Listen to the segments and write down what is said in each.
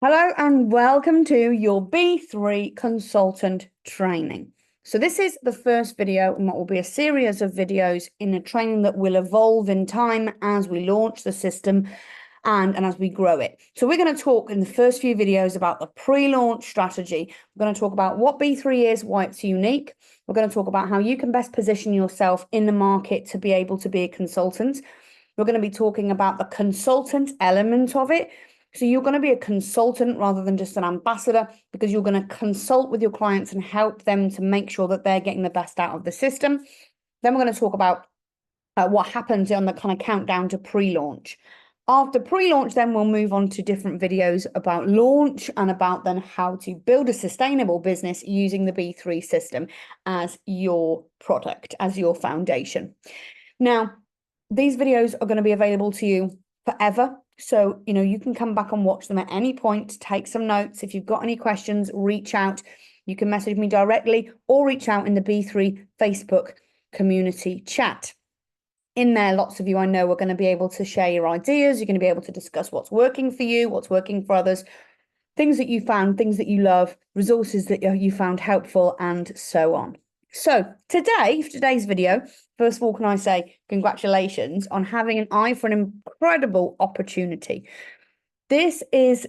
Hello and welcome to your B3 consultant training. So this is the first video in what will be a series of videos in a training that will evolve in time as we launch the system and as we grow it. So we're going to talk in the first few videos about the pre-launch strategy. We're going to talk about what B3 is, why it's unique. We're going to talk about how you can best position yourself in the market to be able to be a consultant. We're going to be talking about the consultant element of it. So you're going to be a consultant rather than just an ambassador, because you're going to consult with your clients and help them to make sure that they're getting the best out of the system. Then we're going to talk about what happens on the kind of countdown to pre-launch. After pre-launch, then we'll move on to different videos about launch and about then how to build a sustainable business using the B3 system as your product, as your foundation. Now, these videos are going to be available to you forever. So, you can come back and watch them at any point, take some notes. If you've got any questions, reach out. You can message me directly or reach out in the B3 Facebook community chat. In there, lots of you I know are going to be able to share your ideas. You're going to be able to discuss what's working for you, what's working for others, things that you found, things that you love, resources that you found helpful, and so on. So today's video, first of all, can I say congratulations on having an eye for an incredible opportunity. This is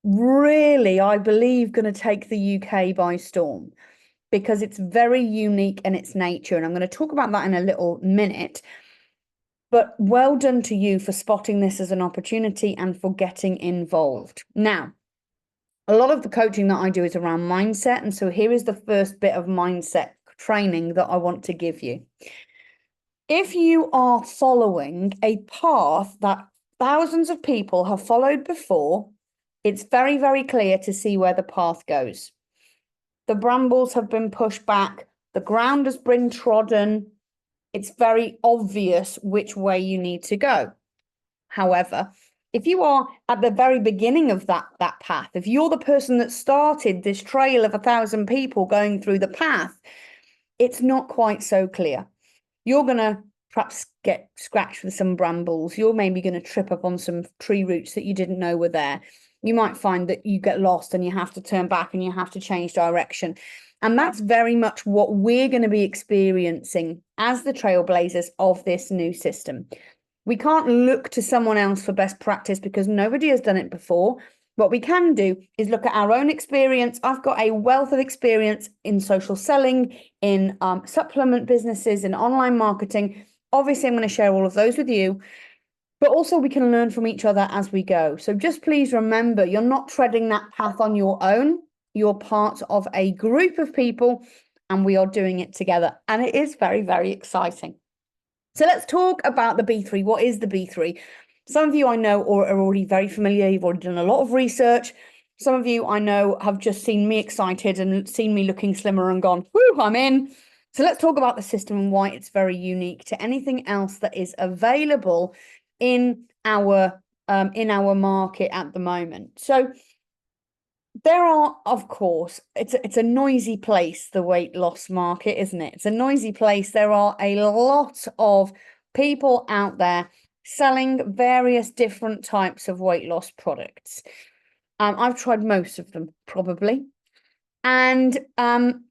really, I believe, going to take the UK by storm because it's very unique in its nature. And I'm going to talk about that in a little minute. But well done to you for spotting this as an opportunity and for getting involved. Now, a lot of the coaching that I do is around mindset. And so here is the first bit of mindset training that I want to give you. If you are following a path that thousands of people have followed before, it's very, very clear to see where the path goes. The brambles have been pushed back. The ground has been trodden. It's very obvious which way you need to go. However, if you are at the very beginning of that path, if you're the person that started this trail of 1,000 people going through the path, it's not quite so clear. You're going to perhaps get scratched with some brambles. You're maybe going to trip up on some tree roots that you didn't know were there. You might find that you get lost and you have to turn back and you have to change direction. And that's very much what we're going to be experiencing as the trailblazers of this new system. We can't look to someone else for best practice because nobody has done it before. What we can do is look at our own experience. I've got a wealth of experience in social selling, in supplement businesses, in online marketing. Obviously, I'm going to share all of those with you, but also we can learn from each other as we go. So just please remember, you're not treading that path on your own. You're part of a group of people and we are doing it together. And it is very, very exciting. So let's talk about the B3. What is the B3? Some of you I know are already very familiar. You've already done a lot of research. Some of you I know have just seen me excited and seen me looking slimmer and gone, whoo, I'm in. So let's talk about the system and why it's very unique to anything else that is available in our market at the moment. So there are, of course, it's a noisy place, the weight loss market, isn't it? It's a noisy place. There are a lot of people out there selling various different types of weight loss products. I've tried most of them, probably. And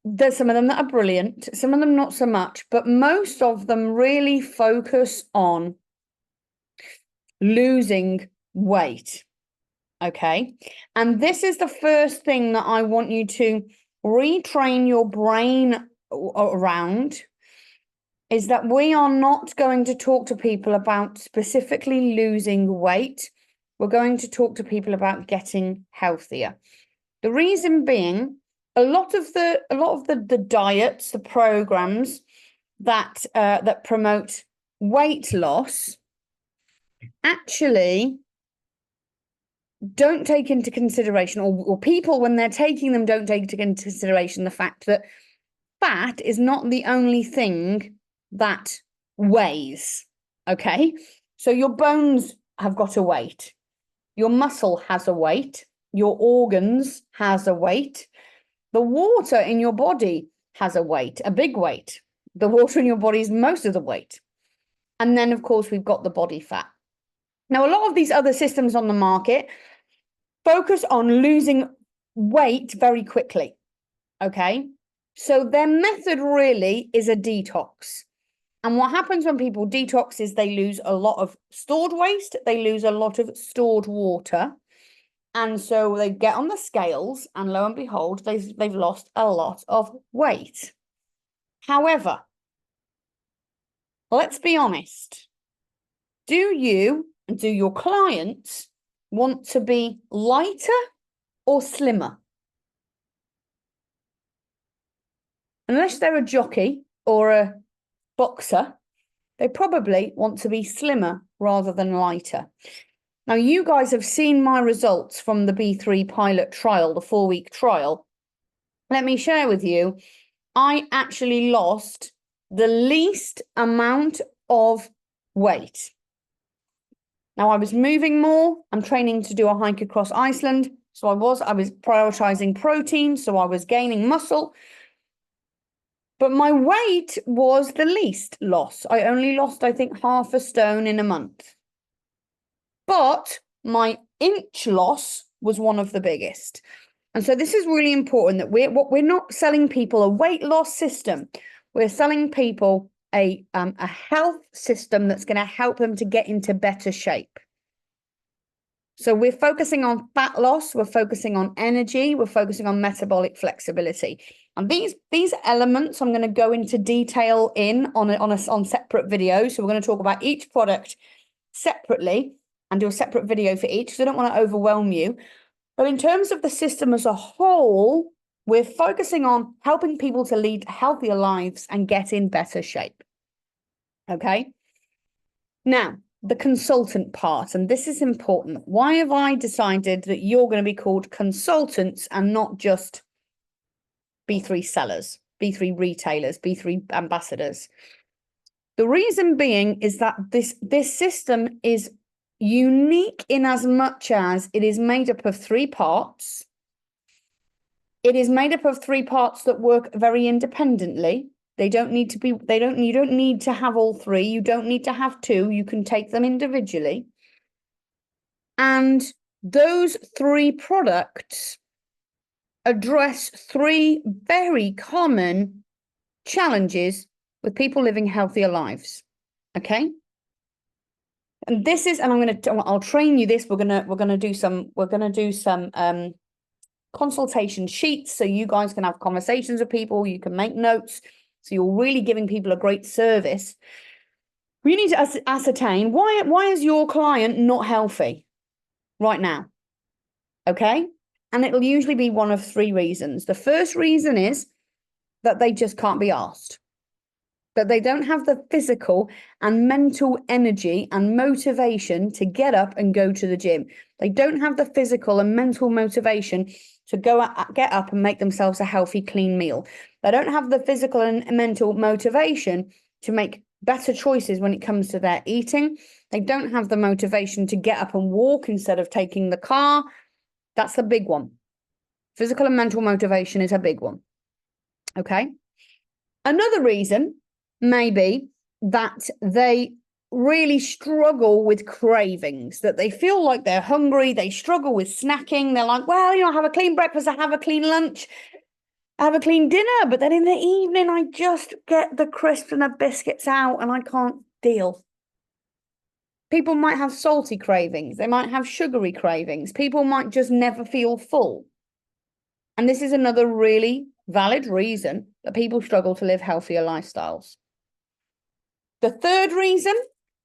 there's some of them that are brilliant, some of them not so much, but most of them really focus on losing weight. Okay. And this is the first thing that I want you to retrain your brain around, is that we are not going to talk to people about specifically losing weight. We're going to talk to people about getting healthier. The reason being, a lot of the diets, the programs that promote weight loss actually don't take into consideration, or people, when they're taking them, don't take into consideration the fact that fat is not the only thing that weighs. Okay, so your bones have got a weight, your muscle has a weight, your organs has a weight, the water in your body has a weight, a big weight. The water in your body is most of the weight. And then, of course, we've got the body fat. Now, a lot of these other systems on the market, focus on losing weight very quickly. Okay. So their method really is a detox. And what happens when people detox is they lose a lot of stored waste, they lose a lot of stored water. And so they get on the scales, and lo and behold, they've lost a lot of weight. However, let's be honest. Do you and do your clients want to be lighter or slimmer? Unless they're a jockey or a boxer, they probably want to be slimmer rather than lighter. Now, you guys have seen my results from the B3 pilot trial, the 4-week trial. Let me share with you, I actually lost the least amount of weight. Now, I was moving more. I'm training to do a hike across Iceland. So I was prioritizing protein. So I was gaining muscle. But my weight was the least loss. I only lost, I think, 0.5 stone in a month. But my inch loss was one of the biggest. And so this is really important that we're not selling people a weight loss system. We're selling people a health system that's going to help them to get into better shape. So we're focusing on fat loss, we're focusing on energy, we're focusing on metabolic flexibility. And these elements I'm going to go into detail on separate videos. So we're going to talk about each product separately and do a separate video for each, because I don't want to overwhelm you. But in terms of the system as a whole, we're focusing on helping people to lead healthier lives and get in better shape. Okay. Now, the consultant part, and this is important. Why have I decided that you're going to be called consultants and not just B3 sellers, B3 retailers, B3 ambassadors? The reason being is that this system is unique in as much as it is made up of 3 parts. It is made up of 3 parts that work very independently. You don't need to have all 3. You don't need to have 2. You can take them individually. And those 3 products address 3 very common challenges with people living healthier lives. Okay. And this is, and I'll train you this. We're gonna do some consultation sheets, so you guys can have conversations with people. You can make notes, so you're really giving people a great service. We need to ascertain why is your client not healthy right now? Okay, and it'll usually be one of 3 reasons. The first reason is that they just can't be asked. That they don't have the physical and mental energy and motivation to get up and go to the gym. They don't have the physical and mental motivation to get up and make themselves a healthy, clean meal. They don't have the physical and mental motivation to make better choices when it comes to their eating. They don't have the motivation to get up and walk instead of taking the car. That's the big one. Physical and mental motivation is a big one. Okay. Another reason maybe that they really struggle with cravings, that they feel like they're hungry, they struggle with snacking. They're like, well, I have a clean breakfast, I have a clean lunch, I have a clean dinner, but then in the evening, I just get the crisps and the biscuits out and I can't deal. People might have salty cravings, they might have sugary cravings, people might just never feel full. And this is another really valid reason that people struggle to live healthier lifestyles. The third reason,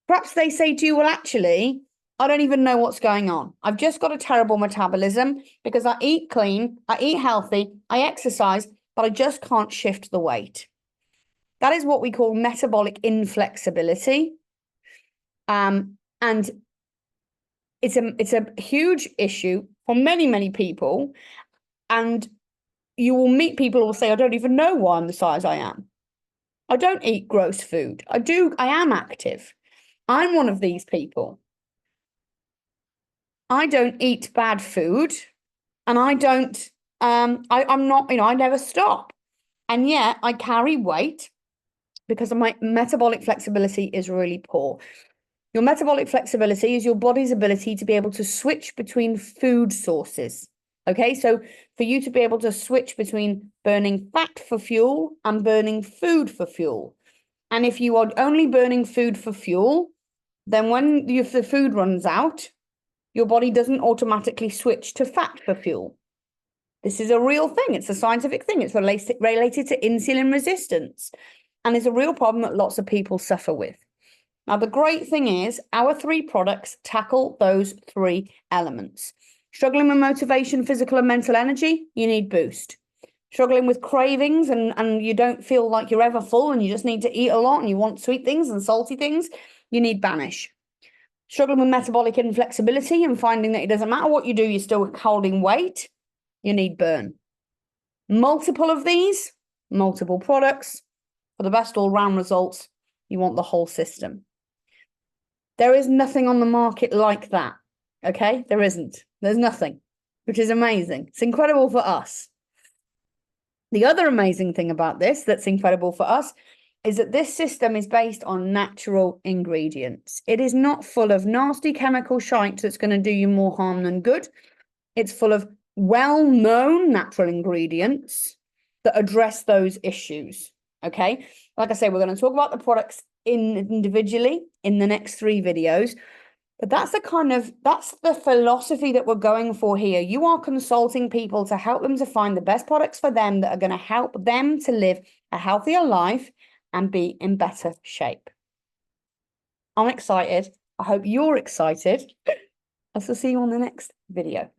perhaps they say to you, well, actually, I don't even know what's going on. I've just got a terrible metabolism because I eat clean, I eat healthy, I exercise, but I just can't shift the weight. That is what we call metabolic inflexibility. And it's a huge issue for many, many people. And you will meet people who will say, I don't even know why I'm the size I am. I don't eat gross food. I am active. I'm one of these people. I don't eat bad food, and I'm not, I never stop. And yet I carry weight because my metabolic flexibility is really poor. Your metabolic flexibility is your body's ability to be able to switch between food sources. Okay, so for you to be able to switch between burning fat for fuel and burning food for fuel. And if you are only burning food for fuel, then when the food runs out, your body doesn't automatically switch to fat for fuel. This is a real thing. It's a scientific thing. It's related to insulin resistance. And it's a real problem that lots of people suffer with. Now, the great thing is our 3 products tackle those 3 elements. Struggling with motivation, physical and mental energy, you need Boost. Struggling with cravings and you don't feel like you're ever full and you just need to eat a lot and you want sweet things and salty things, you need Banish. Struggling with metabolic inflexibility and finding that it doesn't matter what you do, you're still holding weight, you need Burn. Multiple of these, multiple products, for the best all-round results, you want the whole system. There is nothing on the market like that, okay? There isn't. There's nothing, which is amazing. It's incredible for us. The other amazing thing about this that's incredible for us is that this system is based on natural ingredients. It is not full of nasty chemical shite that's going to do you more harm than good. It's full of well-known natural ingredients that address those issues, okay? Like I say, we're going to talk about the products individually in the next 3 videos, but that's the philosophy that we're going for here. You are consulting people to help them to find the best products for them that are going to help them to live a healthier life and be in better shape. I'm excited. I hope you're excited. I'll see you on the next video.